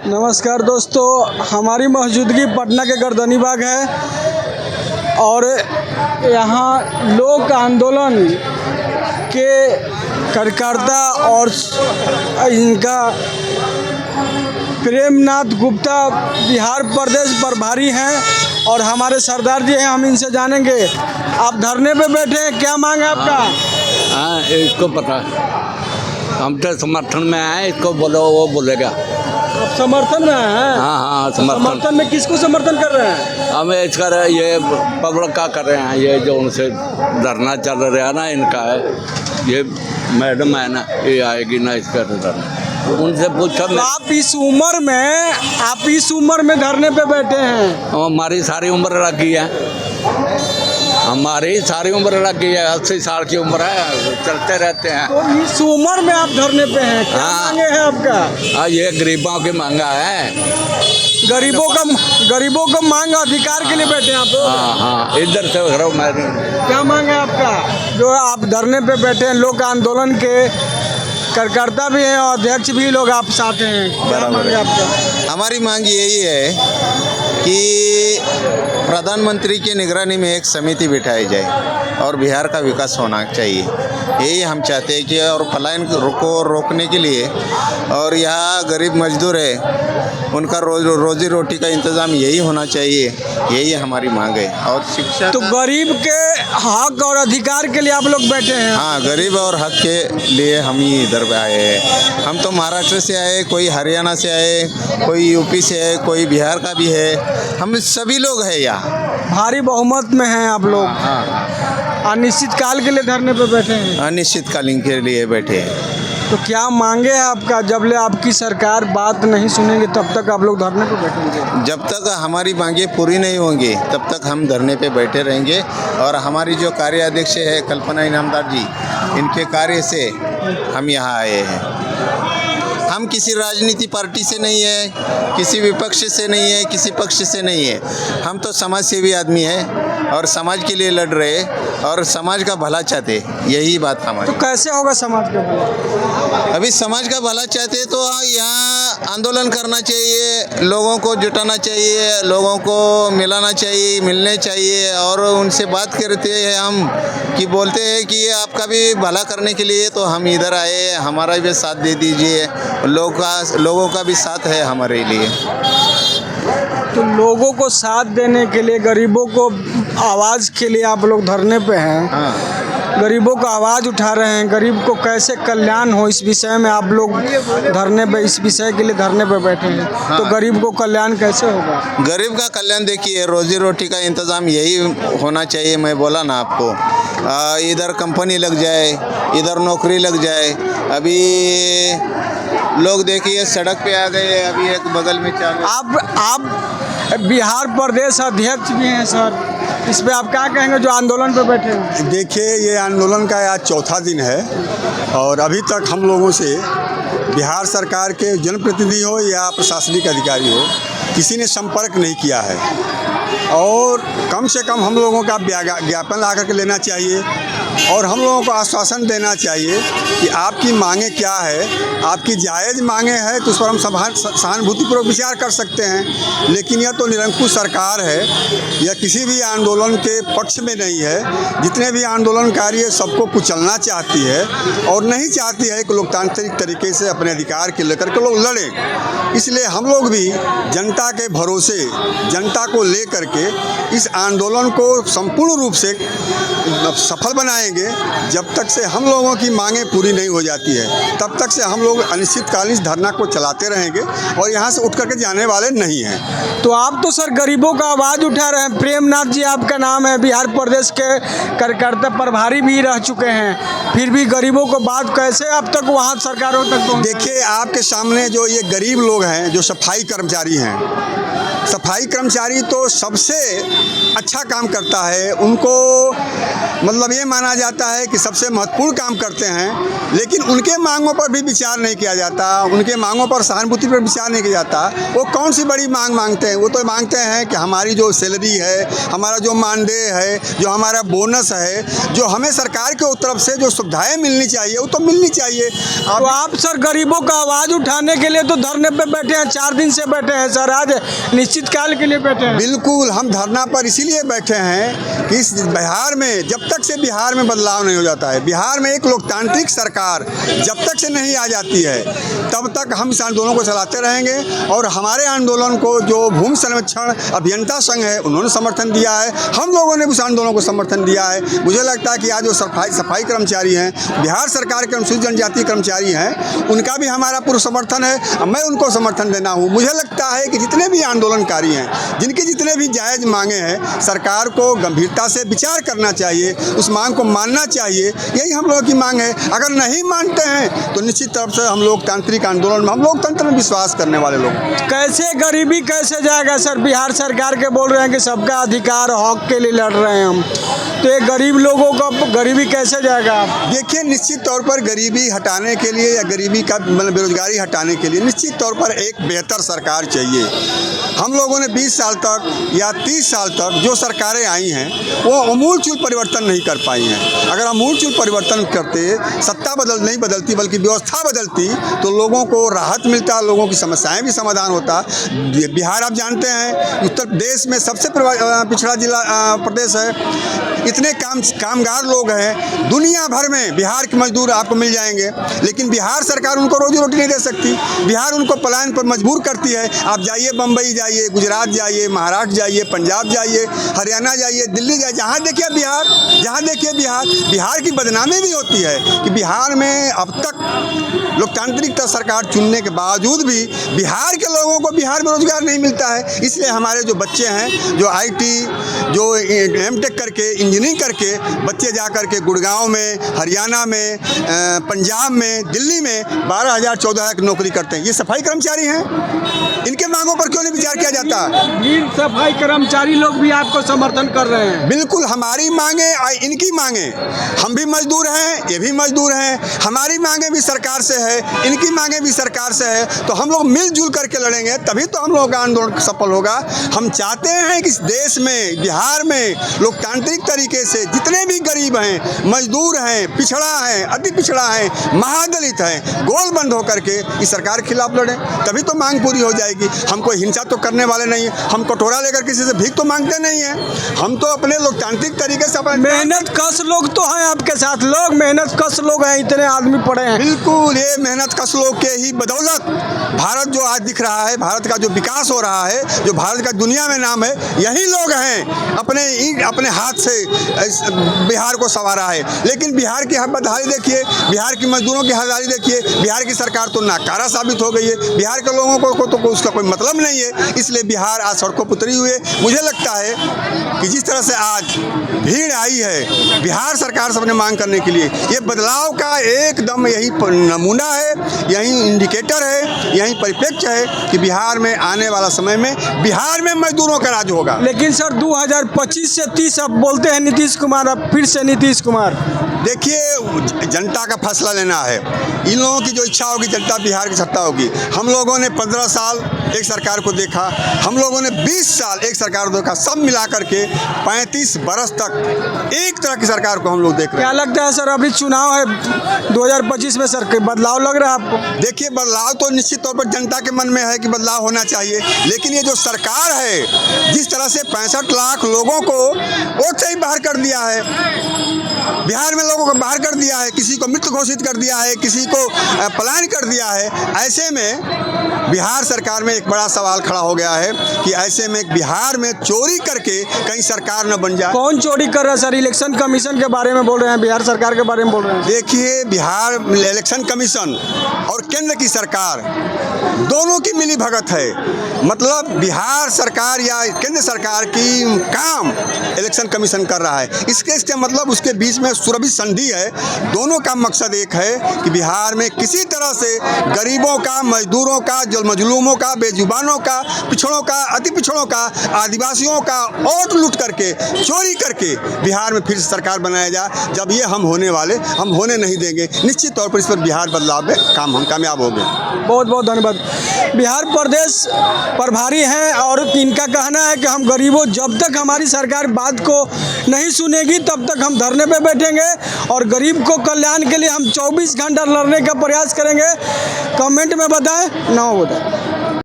नमस्कार दोस्तों, हमारी मौजूदगी पटना के गर्दनी बाग है और यहाँ लोक आंदोलन के कार्यकर्ता और इनका प्रेमनाथ गुप्ता बिहार प्रदेश प्रभारी हैं और हमारे सरदार जी हैं। हम इनसे जानेंगे, आप धरने पे बैठे हैं, क्या मांग है आपका? हाँ, इसको पता, हम तो समर्थन में आए, इसको बोलो वो बोलेगा। आप समर्थन में हैं? हाँ, समर्थन में किसको समर्थन कर रहे हैं? हम इसका ये पब्लिक का कर रहे हैं, ये जो उनसे धरना चल रहा है ना, इनका है, ये मैडम है ना, ये आएगी ना इसका धरना, उनसे पूछा। आप इस उम्र में धरने पे बैठे हैं? हमारी सारी उम्र लगी है, हमारी सारी उम्र लगी है, 80 साल की उम्र है, चलते रहते हैं। तो इस उम्र में आप धरने पे हैं, क्या मांगे हैं आपका? हाँ, ये गरीबों की मांगा है, गरीबों का मांग अधिकार के लिए बैठे हैं आप? हाँ, इधर से करो। मैं क्या मांग है आपका जो आप धरने पे बैठे हैं? लोक आंदोलन के कार्यकर्ता भी हैं और अध्यक्ष भी लोग आप साथ हैं, क्या मांग है आपका? हमारी मांग यही है कि प्रधानमंत्री की निगरानी में एक समिति बिठाई जाए और बिहार का विकास होना चाहिए, यही हम चाहते हैं कि और पलायन को रोकने के लिए और यहाँ गरीब मजदूर है उनका रोजी रोटी का इंतज़ाम यही होना चाहिए, यही हमारी मांग है। और शिक्षा तो गरीब के हक और अधिकार के लिए आप लोग बैठे हैं? हाँ, गरीब और हक के लिए हम ही इधर आए हैं। हम तो महाराष्ट्र से आए, कोई हरियाणा से आए, कोई यूपी से है, कोई बिहार का भी है, हम सभी लोग हैं यहाँ। भारी बहुमत में हैं आप लोग? हाँ, अनिश्चित काल के लिए धरने पे बैठे हैं? अनिश्चितकालीन के लिए बैठे हैं। तो क्या मांगे है आपका? जब ले आपकी सरकार बात नहीं सुनेंगे तब तक आप लोग धरने पे बैठेंगे? जब तक हमारी मांगे पूरी नहीं होंगी तब तक हम धरने पे बैठे रहेंगे। और हमारी जो कार्याध्यक्ष है कल्पना इनामदार जी, इनके कार्य से हम यहाँ आए हैं। हम किसी राजनीति पार्टी से नहीं है, किसी विपक्ष से नहीं है, किसी पक्ष से नहीं है, हम तो समाज सेवी आदमी हैं और समाज के लिए लड़ रहे और समाज का भला चाहते, यही बात हमारी। तो कैसे होगा समाज का भला? अभी समाज का भला चाहते तो यहाँ आंदोलन करना चाहिए, लोगों को जुटाना चाहिए, लोगों को मिलाना चाहिए, मिलने चाहिए और उनसे बात करते हैं हम कि बोलते हैं कि आपका भी भला करने के लिए तो हम इधर आए, हमारा भी साथ दे दीजिए। लोगों का भी साथ है हमारे लिए। तो लोगों को साथ देने के लिए, गरीबों को आवाज़ के लिए आप लोग धरने पे हैं। हाँ, गरीबों को आवाज़ उठा रहे हैं, गरीब को कैसे कल्याण हो इस विषय में आप लोग धरने पे, इस विषय के लिए धरने पे बैठे हैं। हाँ। तो गरीब को कल्याण कैसे होगा? गरीब का कल्याण देखिए, रोजी रोटी का इंतज़ाम यही होना चाहिए। मैं बोला ना आपको, इधर कंपनी लग जाए, इधर नौकरी लग जाए। अभी लोग देखिए सड़क पे आ गए, अभी एक बगल में चालू। आप बिहार प्रदेश अध्यक्ष भी हैं सर, इस पे आप क्या कहेंगे जो आंदोलन पे बैठे हैं? देखिए, ये आंदोलन का आज चौथा दिन है और अभी तक हम लोगों से बिहार सरकार के जनप्रतिनिधि हो या प्रशासनिक अधिकारी हो, किसी ने संपर्क नहीं किया है। और कम से कम हम लोगों का ज्ञापन ला करके लेना चाहिए और हम लोगों को आश्वासन देना चाहिए कि आपकी मांगे क्या है। आपकी जायज़ मांगे हैं तो उस पर हम सहानुभूतिपूर्वक विचार कर सकते हैं, लेकिन यह तो निरंकुश सरकार है, यह किसी भी आंदोलन के पक्ष में नहीं है। जितने भी आंदोलनकारी है सबको कुचलना चाहती है और नहीं चाहती है कि लोकतांत्रिक तरीके से अपने अधिकार के लेकर के लोग लड़ें। इसलिए हम लोग भी जनता के भरोसे, जनता को ले करके इस आंदोलन को संपूर्ण रूप से सफल बनाएंगे। जब तक से हम लोगों की मांगें पूरी नहीं हो जाती है तब तक से हम लोग अनिश्चितकालीन धरना को चलाते रहेंगे और यहाँ से उठ करके जाने वाले नहीं हैं। तो आप तो सर गरीबों का आवाज़ उठा रहे हैं। प्रेमनाथ जी आपका नाम है, बिहार प्रदेश के कार्यकर्ता प्रभारी भी रह चुके हैं, फिर भी गरीबों को बात कैसे अब तक वहाँ सरकारों तक पहुँचे? देखिए, आपके सामने जो ये गरीब लोग हैं, जो सफाई कर्मचारी हैं, सफाई कर्मचारी तो सबसे अच्छा काम करता है उनको मतलब ये माना जाता है कि सबसे महत्वपूर्ण काम करते हैं, लेकिन उनके मांगों पर भी विचार नहीं किया जाता, उनके मांगों पर सहानुभूति पर विचार नहीं किया जाता। वो कौन सी बड़ी मांग मांगते हैं? वो तो मांगते हैं कि हमारी जो सैलरी है, हमारा जो मानदेय है, जो हमारा बोनस है, जो हमें सरकार की तरफ से जो सुविधाएं मिलनी चाहिए वो तो मिलनी चाहिए। तो आप सर गरीबों का आवाज़ उठाने के लिए तो धरने पे बैठे हैं, 4 दिन से बैठे हैं सर, आज निश्चित काल के लिए बैठे हैं। बिल्कुल, हम धरना पर इसीलिए बैठे हैं कि इस बिहार में जब तक से बिहार में बदलाव नहीं हो जाता है, बिहार में एक लोकतांत्रिक सरकार जब तक से नहीं आ जाती है, तब तक हम इस आंदोलन को चलाते रहेंगे। और हमारे आंदोलन को जो भूमि सर्वेक्षण अभियंता संघ है उन्होंने समर्थन दिया है, हम लोगों ने उस आंदोलन को समर्थन दिया है। मुझे लगता है कि आज जो सफाई कर्मचारी हैं, बिहार सरकार के अनुसूचित जनजाति कर्मचारी हैं, उनका भी हमारा पूरा समर्थन है। मैं उनको समर्थन देना हूँ। मुझे लगता है कि जितने भी आंदोलनकारी हैं, जिनके जितने भी जायज़ मांगे हैं, सरकार को गंभीरता से विचार करना चाहिए, उस मांग को मानना चाहिए। यही हम लोगों की मांग है। अगर नहीं मानते हैं तो निश्चित तरफ से हम लोकतांत्रिक आंदोलन में, हम लोकतंत्र में विश्वास करने वाले लोग। कैसे गरीबी कैसे जाएगा सर? बिहार सरकार के बोल रहे हैं कि सबका अधिकार हक के लिए लड़ रहे हैं हम, तो ये गरीब लोगों का गरीबी कैसे जाएगा? देखिए, निश्चित तौर पर गरीबी हटाने के लिए या गरीबी का मतलब बेरोजगारी हटाने के लिए निश्चित तौर पर एक बेहतर सरकार चाहिए। हम लोगों ने 20 साल तक या 30 साल तक जो सरकारें आई हैं वो अमूलचूल परिवर्तन नहीं कर पाई हैं। अगर अमूलचूल परिवर्तन करते, सत्ता नहीं बदलती बल्कि व्यवस्था बदलती, तो लोगों को राहत मिलता, लोगों की समस्याएं भी समाधान होता। बिहार आप जानते हैं उत्तर प्रदेश में सबसे पिछड़ा जिला प्रदेश है। इतने कामगार लोग हैं, दुनिया भर में बिहार के मजदूर आपको मिल जाएंगे, लेकिन बिहार सरकार उनको रोजी रोटी नहीं दे सकती। बिहार उनको पलायन पर मजबूर करती है। आप जाइए, बम्बई जाइए, गुजरात जाइए, महाराष्ट्र जाइए, पंजाब जाइए, हरियाणा जाइए, दिल्ली जाइए, जहाँ देखिए बिहार, जहाँ देखिए बिहार। बिहार की बदनामी भी होती है कि बिहार में अब तक लोकतांत्रिक सरकार चुनने के बावजूद भी बिहार के लोगों को बिहार में रोजगार नहीं मिलता है। इसलिए हमारे जो बच्चे हैं, जो IT, जो M.Tech करके, इंजीनियरिंग करके बच्चे जा कर के गुड़गांव में, हरियाणा में, पंजाब में, दिल्ली में 12,000 14,000 की नौकरी करते हैं। ये सफाई कर्मचारी हैं। इनके मांगों पर क्यों नहीं विचार किया जाता? सफाई कर्मचारी लोग भी आपको समर्थन कर रहे हैं। बिल्कुल, हमारी मांगे, इनकी मांगे, हम भी मजदूर हैं, ये भी मजदूर हैं, हमारी मांगे भी सरकार से है, इनकी मांगे भी सरकार से है। तो हम लोग मिलजुल करके लड़ेंगे, तभी तो हम लोगों का आंदोलन सफल होगा। हम चाहते हैं कि इस देश में, बिहार में लोकतांत्रिक तरीके से जितने भी गरीब हैं, मजदूर हैं, पिछड़ा हैं, अति पिछड़ा हैं, महादलित हैं, गोल बंद होकर के इस सरकार के खिलाफ लड़ें, तभी तो मांग पूरी हो जाएगी। हम कोई हिंसा तो करने वाले नहीं हैं, हम कटोरा लेकर किसी से भीख तो मांगते नहीं हैं। हम तो अपने लोकतांत्रिक तरीके से अपने मेहनत कश लोग तो हैं आपके साथ, लोग मेहनत कश लोग हैं, इतने आदमी पड़े हैं। बिल्कुल, ये मेहनत कश लोग के ही बदौलत भारत जो आज दिख रहा है, भारत का जो विकास हो रहा है, जो भारत का दुनिया में नाम है, यही लोग हैं अपने हाथ से बिहार को संवारा है। लेकिन बिहार की बदहाली देखिए, बिहार की मजदूरों की हालत देखिए, बिहार की सरकार तो नाकारा साबित हो गई है। बिहार के लोगों को तो उसका कोई मतलब नहीं है। इसलिए बिहार आज सड़कों पर उतरी हुई है। मुझे लगता है कि जिस तरह से आज भीड़ आई है बिहार सरकार से अपने मांग करने के लिए, ये बदलाव का एकदम यही नमूना है, यही इंडिकेटर है, यही परिप्रेक्ष्य है कि बिहार में आने वाला समय में बिहार में मजदूरों का राज होगा। लेकिन सर 2025 से 30 अब बोलते हैं नीतीश कुमार, अब फिर से नीतीश कुमार। देखिए, जनता का फैसला लेना है। इन लोगों की जो इच्छा होगी, जनता बिहार की सत्ता होगी। हम लोगों ने 15 साल एक सरकार को देखा, हम लोगों ने 20 साल एक सरकार को देखा, सब मिला करके 35 बरस तक एक तरह की सरकार को हम लोग देख रहे हैं। क्या लगता है सर, अभी चुनाव है 2025 में, सर बदलाव लग रहा है आपको? देखिए, बदलाव तो निश्चित तौर पर जनता के मन में है कि बदलाव होना चाहिए, लेकिन ये जो सरकार है, जिस तरह से 65 लाख लोगों को वोट से ही बाहर कर दिया है, बिहार में लोगों को बाहर कर दिया है, किसी को मृत घोषित कर दिया है, किसी को पलायन कर दिया है, ऐसे में बिहार सरकार में एक बड़ा सवाल खड़ा हो गया है कि ऐसे में बिहार में चोरी करके कहीं सरकार न बन जाए। कौन चोरी कर रहा है सर? इलेक्शन कमीशन के बारे में बोल रहे हैं, बिहार सरकार के बारे में बोल रहे हैं। देखिए, बिहार इलेक्शन कमीशन और केंद्र की सरकार दोनों की मिली भगत है। मतलब बिहार सरकार या केंद्र सरकार की काम इलेक्शन कमीशन कर रहा है। इसके मतलब उसके बीच में सुरभि संधि है। दोनों का मकसद एक है कि बिहार में किसी तरह से गरीबों का, मजदूरों का, मजलूमों का, बेजुबानों का, पिछड़ों का, अति पिछड़ों का, आदिवासियों का वोट लूट करके, चोरी करके बिहार में फिर से सरकार बनाया जाए। जब ये हम होने नहीं देंगे। निश्चित तौर पर इस पर बिहार बदलाव में हम कामयाब हो गए। बहुत बहुत धन्यवाद। बिहार प्रदेश प्रभारी हैं और इनका कहना है कि हम गरीबों, जब तक हमारी सरकार बात को नहीं सुनेगी तब तक हम धरने पे बैठेंगे और गरीब को कल्याण के लिए हम 24 घंटा लड़ने का प्रयास करेंगे। कमेंट में बताएं, ना बताएं।